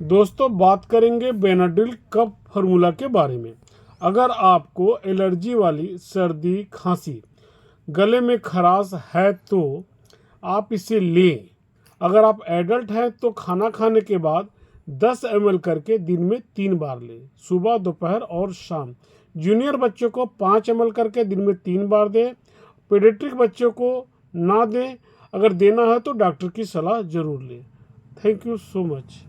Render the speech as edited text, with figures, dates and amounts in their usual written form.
दोस्तों बात करेंगे बेनाड्रिल कफ फार्मूला के बारे में। अगर आपको एलर्जी वाली सर्दी, खांसी, गले में खराश है तो आप इसे लें। अगर आप एडल्ट हैं तो खाना खाने के बाद 10 ml करके दिन में 3 बार लें, सुबह, दोपहर और शाम। जूनियर बच्चों को 5 ml करके दिन में 3 बार दें। पीडियाट्रिक बच्चों को ना दें, अगर देना है तो डॉक्टर की सलाह जरूर लें। Thank you so much.